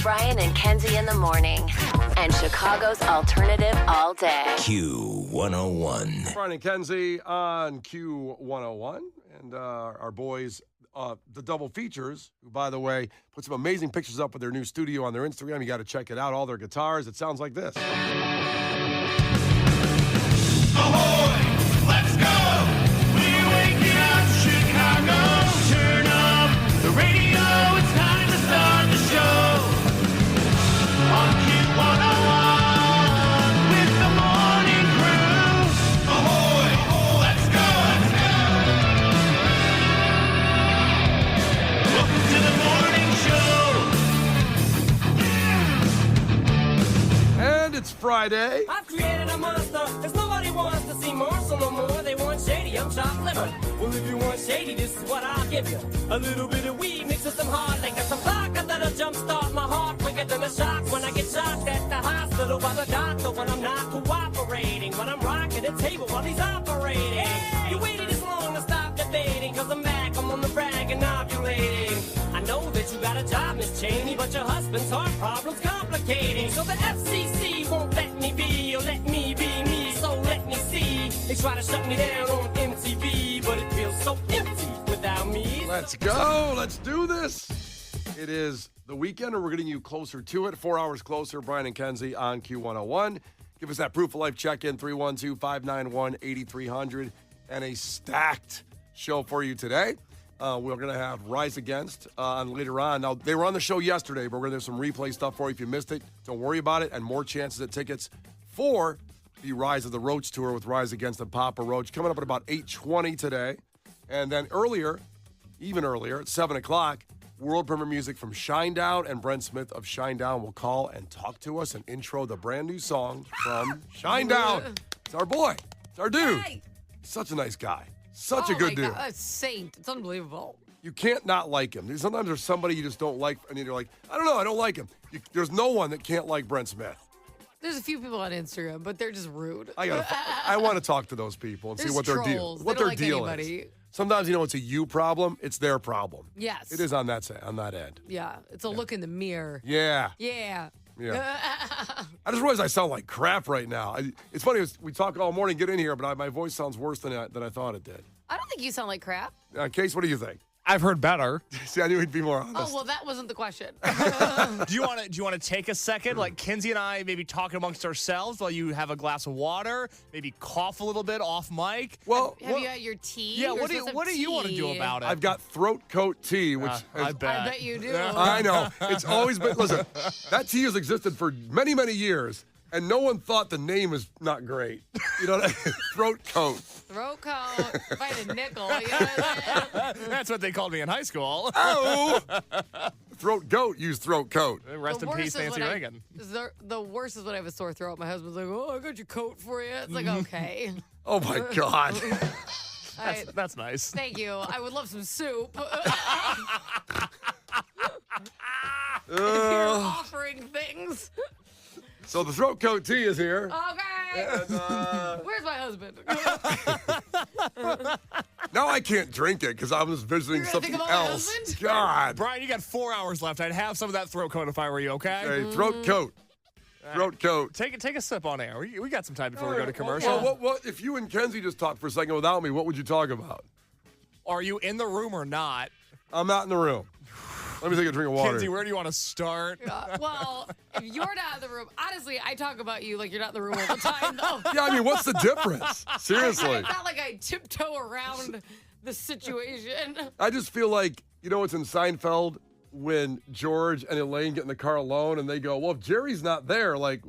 Brian and Kenzie in the morning. And Chicago's alternative all day. Q101. Brian and Kenzie on Q101. And our boys, the Double Features, who, by the way, put some amazing pictures up of their new studio on their Instagram. You got to check it out. All their guitars. It sounds like this. Ahoy! Let's go! We're waking up Chicago. Turn up the radio. It's time to start the show. On Q101 with the morning crew. Ahoy! Let's go! Welcome to the morning show. And it's Friday. I've created a monster, cause nobody wants to see Marshall no more. They want shady, I'm chopped liver. Well, if you want shady, this is what I'll give you. A little bit of weed mixed with some hard liquor, some vodka that'll jumpstart my heart quicker than a shock when I get shocked at the hospital by the doctor when I'm not cooperating. When I'm rocking the table while he's operating. Hey! You waited this long to stop debating, cause I'm back, I'm on the brag and ovulating. I know that you got a job, Miss Cheney, but your husband's heart problem's complicating. So the FCC won't let me be, or let me be me, so let me see. They try to shut me down on MTV, but it feels so empty without me. Let's go. Let's do this. It is the weekend, and we're getting you closer to it. 4 hours closer. Brian and Kenzie on Q101. Give us that proof of life check-in, 312-591-8300. And a stacked show for you today. We're going to have Rise Against on later on. Now, they were on the show yesterday, but we're going to have some replay stuff for you if you missed it. Don't worry about it. And more chances at tickets for the Rise of the Roach Tour with Rise Against and Papa Roach coming up at about 8:20 today. And then earlier, even earlier, at 7 o'clock, world premiere music from Shinedown, and Brent Smith of Shinedown will call and talk to us and intro the brand new song from Shinedown. It's our boy. It's our dude. Hey. Such a nice guy. Such a good dude. God, a saint. It's unbelievable. You can't not like him. Sometimes there's somebody you just don't like, and you're like, I don't know, I don't like him. There's no one that can't like Brent Smith. There's a few people on Instagram, but they're just rude. I want to talk to those people and see There's what their deal, trolls. what They don't their like deal anybody. is. Sometimes it's a you problem. It's their problem. Yes. It is on that end. Yeah. It's a look in the mirror. Yeah. Yeah. Yeah. I just realized I sound like crap right now. It's funny. We talk all morning, get in here, but my voice sounds worse than I thought it did. I don't think you sound like crap. Case, what do you think? I've heard better. See, I knew he'd be more honest. Oh, well, that wasn't the question. Do you want to take a second, like Kenzie and I, maybe talk amongst ourselves while you have a glass of water, maybe cough a little bit off mic? Well, Have you had your tea? Yeah. You're What do supposed to you have want to do tea. about it? I've got throat coat tea, which I is, bet. I bet you do. I know. It's always been, listen, that tea has existed for many, many years, and no one thought the name is not great. You know what I mean? Throat coat. Throat coat. If I had a nickel, you know what I'm saying? That's what they called me in high school. Oh! Throat goat use throat coat. Rest The in peace, worst is Nancy when Reagan. The worst is when I have a sore throat. My husband's like, "Oh, I got your coat for you." It's like, okay. Oh, my God. That's nice. Thank you. I would love some soup. If you're offering things. So the throat coat tea is here. Okay. And, Where's my husband? now I can't drink it because I was visiting You're gonna something think about my else. husband? God. Brian, you got 4 hours left. I'd have some of that throat coat if I were you, okay? Hey, throat coat. Throat coat. Take a sip on air. We got some time before we go to commercial. Well, what if you and Kenzie just talked for a second without me? What would you talk about? Are you in the room or not? I'm not in the room. Let me take a drink of water. Kenzie, where do you want to start? Well, if you're not in the room, honestly, I talk about you like you're not in the room all the time, though. Yeah, I mean, what's the difference? Seriously. It's not like I tiptoe around the situation. I just feel like, it's in Seinfeld when George and Elaine get in the car alone and they go, well, if Jerry's not there, like,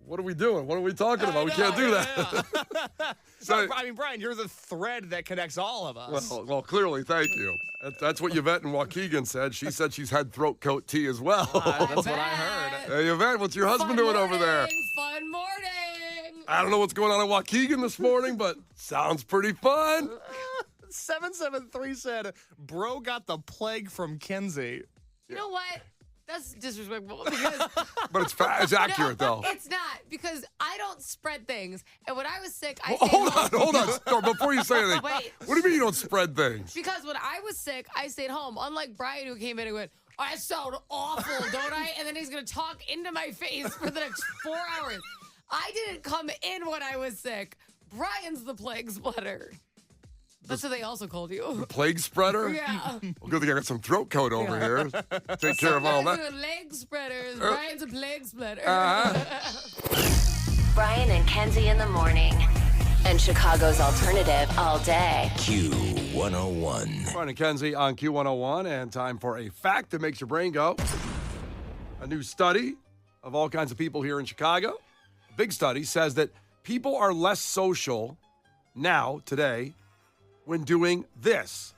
what are we doing? What are we talking about? We can't do that. So, I mean, Brian, you're the thread that connects all of us. Well, clearly, thank you. That's what Yvette and Waukegan said. She said she's had throat coat tea as well. That's what I heard. Hey, Yvette, what's your husband doing over there? Fun morning. I don't know what's going on in Waukegan this morning, but sounds pretty fun. 773 said, bro got the plague from Kenzie. You know what? That's disrespectful because But it's accurate, no, though. it's not because I don't spread things. And when I was sick, I Hold on. Stop, before you say anything. Wait. What do you mean you don't spread things? Because when I was sick, I stayed home. Unlike Brian, who came in and went, I sound awful, don't I? And then he's going to talk into my face for the next 4 hours. I didn't come in when I was sick. Brian's the plague splitter. That's what they also called you. Plague spreader? Yeah. Well, good thing I got some throat coat over here. Take care of all Guys that. are leg spreaders. Brian's a plague splitter. Brian and Kenzie in the morning. And Chicago's alternative all day. Q101. Brian and Kenzie on Q101, and time for a fact that makes your brain go. A new study of all kinds of people here in Chicago, a big study, says that people are less social now, today, when doing this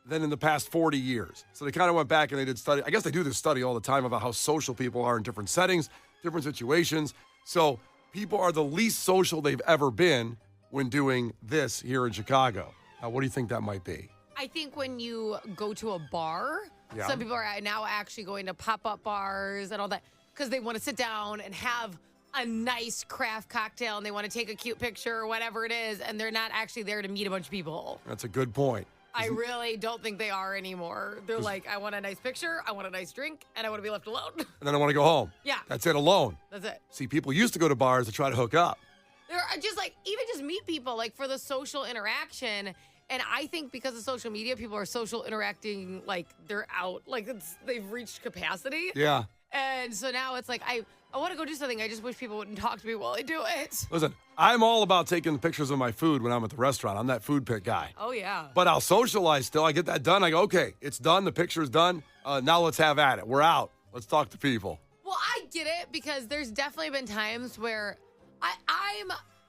than in the past 40 years. So they kind of went back and they did study. I guess they do this study all the time about how social people are in different settings, different situations. So people are the least social they've ever been when doing this here in Chicago. Now, what do you think that might be? I think when you go to a bar, Yeah. some people are now actually going to pop-up bars and all that because they want to sit down and have a nice craft cocktail and they want to take a cute picture or whatever it is, and they're not actually there to meet a bunch of people. That's a good point. I really don't think they are anymore. They're like, I want a nice picture, I want a nice drink, and I want to be left alone. And then I want to go home. Yeah. That's it, alone. That's it. See, people used to go to bars to try to hook up. They're just like, even just meet people, like for the social interaction. And I think because of social media, people are social interacting like they're out, like they've reached capacity. Yeah. And so now it's like, I want to go do something. I just wish people wouldn't talk to me while I do it. Listen, I'm all about taking pictures of my food when I'm at the restaurant. I'm that food pic guy. Oh, yeah. But I'll socialize still. I get that done. I go, okay, it's done. The picture's done. Now let's have at it. We're out. Let's talk to people. Well, I get it because there's definitely been times where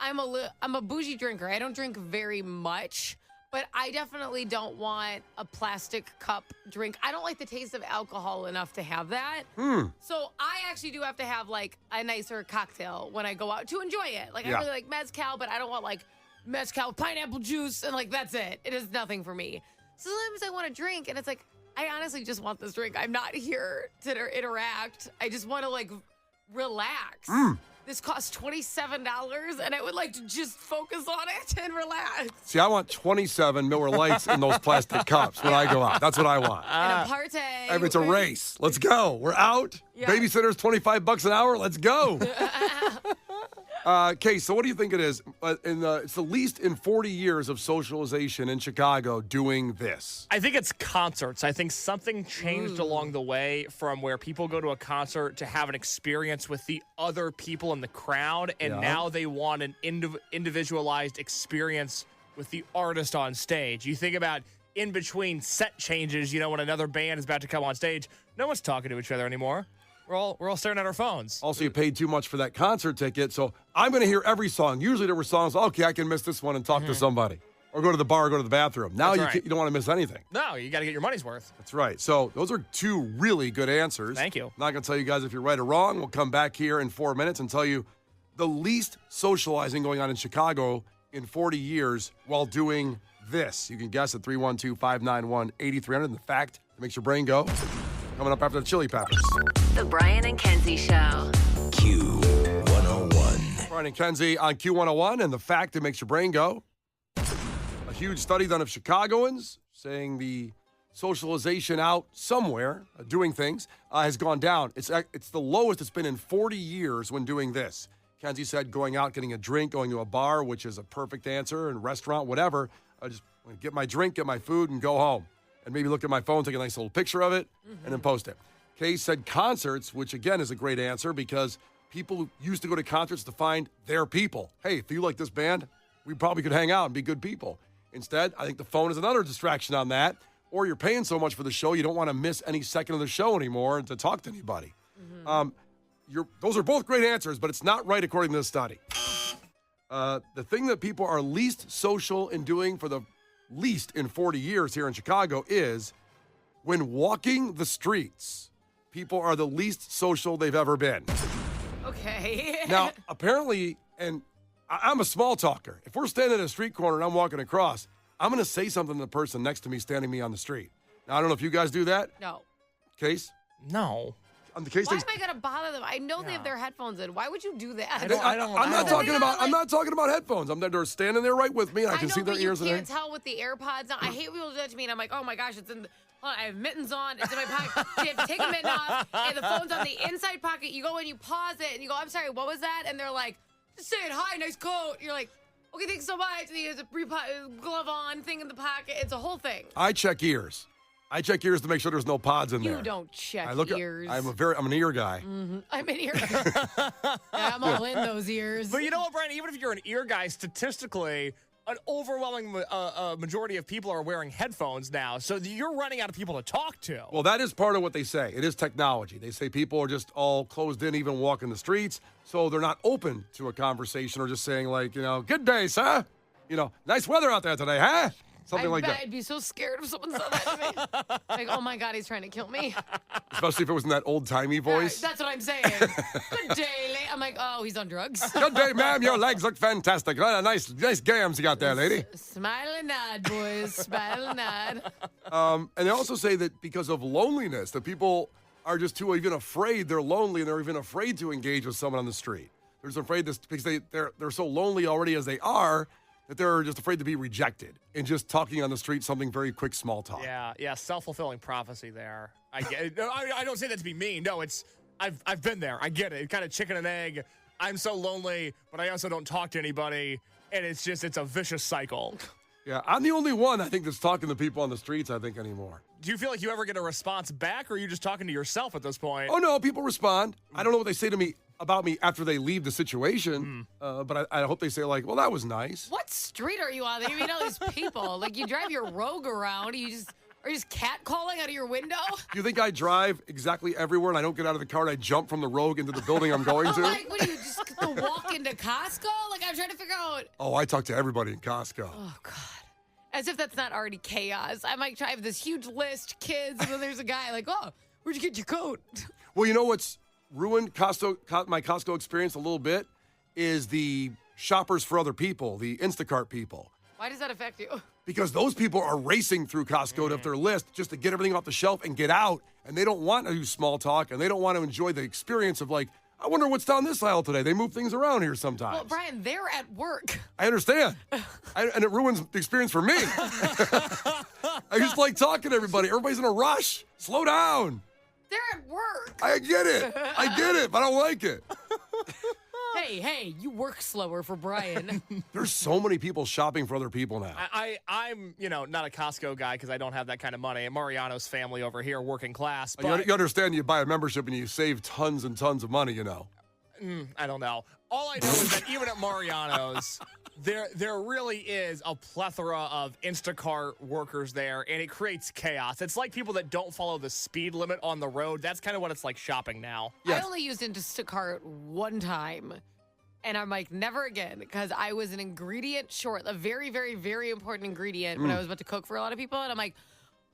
I'm a bougie drinker. I don't drink very much, but I definitely don't want a plastic cup drink. I don't like the taste of alcohol enough to have that. So I actually do have to have like a nicer cocktail when I go out to enjoy it. Like Yeah. I really like mezcal, but I don't want like mezcal with pineapple juice and like that's it. It is nothing for me. So sometimes I want to drink and it's like, I honestly just want this drink. I'm not here to interact. I just want to like relax. This costs $27 and I would like to just focus on it and relax. See, I want 27 Miller Lights in those plastic cups when I go out. That's what I want. And a party. If it's a race, let's go. We're out. Yeah. Babysitter's $25 an hour. Let's go. Okay, so what do you think it is? It's the least in 40 years of socialization in Chicago doing this. I think it's concerts. I think something changed along the way from where people go to a concert to have an experience with the other people in the crowd, and Yeah. now they want an individualized experience with the artist on stage. You think about in between set changes, when another band is about to come on stage, no one's talking to each other anymore. We're all staring at our phones. Also, you paid too much for that concert ticket, so I'm going to hear every song. Usually there were songs, okay, I can miss this one and talk to somebody. Or go to the bar or go to the bathroom. Now That's right. you don't want to miss anything. No, you got to get your money's worth. That's right. So those are two really good answers. Thank you. I'm not going to tell you guys if you're right or wrong. We'll come back here in 4 minutes and tell you the least socializing going on in Chicago in 40 years while doing this. You can guess at 312-591-8300. And the fact that makes your brain go. Coming up after the Chili Peppers. The Brian and Kenzie Show. Q101. Brian and Kenzie on Q101, and the fact that makes your brain go. A huge study done of Chicagoans saying the socialization out somewhere, doing things, has gone down. It's the lowest it's been in 40 years when doing this. Kenzie said going out, getting a drink, going to a bar, which is a perfect answer, and restaurant, whatever. I just get my drink, get my food, and go home. And maybe look at my phone, take a nice little picture of it, and then post it. Kay said concerts, which again is a great answer because people used to go to concerts to find their people. Hey, if you like this band, we probably could hang out and be good people. Instead, I think the phone is another distraction on that. Or you're paying so much for the show, you don't want to miss any second of the show anymore and to talk to anybody. Those are both great answers, but it's not right according to this study. The thing that people are least social in doing for the least in 40 years here in Chicago is when walking the streets, people are the least social they've ever been. Okay. Now, apparently, and I'm a small talker. If we're standing at a street corner and I'm walking across, I'm going to say something to the person next to me standing me on the street. Now, I don't know if you guys do that. No. Case? No. On the case, Why am I gonna bother them? I know they have their headphones in. Why would you do that? I'm not talking about headphones. They're standing there right with me, and I can see their ears. You can't tell with the AirPods on. I hate when people do that to me, and I'm like, oh my gosh, it's in. hold on, I have mittens on. It's in my pocket. So you have to take the mitten off, and the phone's on the inside pocket. You go in, you pause it, and you go, I'm sorry, what was that? And they're like, just saying, hi, nice coat. You're like, okay, thanks so much. And he has a glove on thing in the pocket. It's a whole thing. I check ears. I check ears to make sure there's no pods in there. You don't check I look ears. I'm an ear guy. Mm-hmm. I'm an ear guy. I'm all in those ears. But you know what, Brian? Even if you're an ear guy, statistically, an overwhelming majority of people are wearing headphones now. So you're running out of people to talk to. Well, that is part of what they say. It is technology. They say people are just all closed in, even walking the streets. So they're not open to a conversation or just saying like, good day, sir. Nice weather out there today, huh? Something like that. I'd be so scared if someone said that to me. Like, oh my God, he's trying to kill me. Especially if it was in that old-timey voice. That's what I'm saying. Good day, lady. I'm like, oh, he's on drugs. Good day, ma'am. Your legs look fantastic. Nice gams you got there, lady. Smile and nod, boys. Smile and nod. And they also say that because of loneliness, that people are just too even afraid they're lonely and they're even afraid to engage with someone on the street. They're just afraid because they're so lonely already as they are that they're just afraid to be rejected and just talking on the street something very quick, small talk. Yeah, self-fulfilling prophecy there. I get it. I don't say that to be mean. No, I've been there. I get it. It's kind of chicken and egg. I'm so lonely, but I also don't talk to anybody, and it's a vicious cycle. Yeah, I'm the only one, I think, that's talking to people on the streets, I think, anymore. Do you feel like you ever get a response back, or are you just talking to yourself at this point? Oh, no, people respond. I don't know what they say to me about me after they leave the situation, but I hope they say, like, well, that was nice. What street are you on? You meet all these people. Like, you drive your Rogue around. Are you just catcalling out of your window? Do you think I drive exactly everywhere and I don't get out of the car and I jump from the Rogue into the building I'm going to? Like, what do you just walk into Costco? Like, I'm trying to figure out. Oh, I talk to everybody in Costco. Oh, God. As if that's not already chaos. I might have this huge list, kids, and then there's a guy like, oh, where'd you get your coat? Well, you know what's ruined my Costco experience a little bit is the shoppers for other people, the Instacart people. Why does that affect you? Because those people are racing through Costco to their list just to get everything off the shelf and get out, and they don't want to do small talk, and they don't want to enjoy the experience of like, I wonder what's down this aisle today. They move things around here sometimes. Well, Brian, they're at work. I understand. And it ruins the experience for me. I just like talking to everybody. Everybody's in a rush. Slow down. They're at work. I get it, but I don't like it. Hey, you work slower for Brian. There's so many people shopping for other people now. I'm not a Costco guy because I don't have that kind of money. And Mariano's family over here, working class. But You understand you buy a membership and you save tons and tons of money, I don't know. All I know is that even at Mariano's, there really is a plethora of Instacart workers there, and it creates chaos. It's like people that don't follow the speed limit on the road. That's kind of what it's like shopping now. Yes. I only used Instacart one time, and I'm like, never again, because I was an ingredient short, a very, very, very important ingredient when I was about to cook for a lot of people, and I'm like,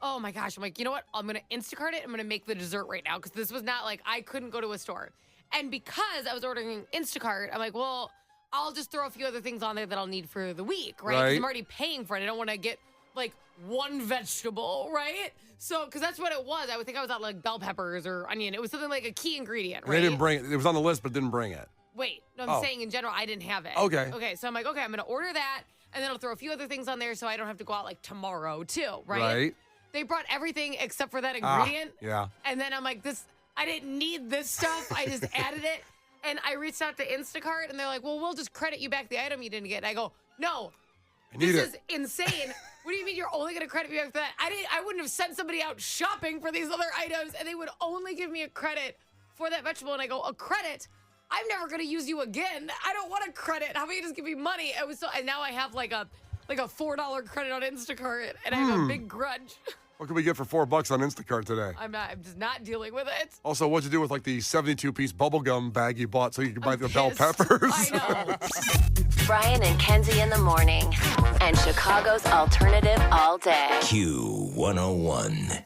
oh my gosh. I'm like, you know what? I'm going to Instacart it. I'm going to make the dessert right now, because this was not like I couldn't go to a store. And because I was ordering Instacart, I'm like, well, I'll just throw a few other things on there that I'll need for the week, right? 'Cause I'm already paying for it. I don't want to get like one vegetable, right? So, because that's what it was. I would think I was at like bell peppers or onion. It was something like a key ingredient, right? They didn't bring it. It was on the list, but didn't bring it. Wait, no, I'm saying in general, I didn't have it. Okay. Okay, so I'm like, okay, I'm going to order that, and then I'll throw a few other things on there so I don't have to go out like tomorrow too, right? Right. They brought everything except for that ingredient. Yeah. And then I'm like, I didn't need this stuff. I just added it. And I reached out to Instacart, and they're like, well, we'll just credit you back the item you didn't get. And I go, no, this is insane. What do you mean you're only going to credit me back for that? I wouldn't have sent somebody out shopping for these other items, and they would only give me a credit for that vegetable. And I go, a credit? I'm never going to use you again. I don't want a credit. How about you just give me money? And now I have like a $4 credit on Instacart, and I have a big grudge. What can we get for $4 on Instacart today? I'm just not dealing with it. Also, what'd you do with like the 72-piece bubblegum bag you bought so you could buy the bell peppers? I know. Brian and Kenzie in the morning. And Chicago's alternative all day. Q101.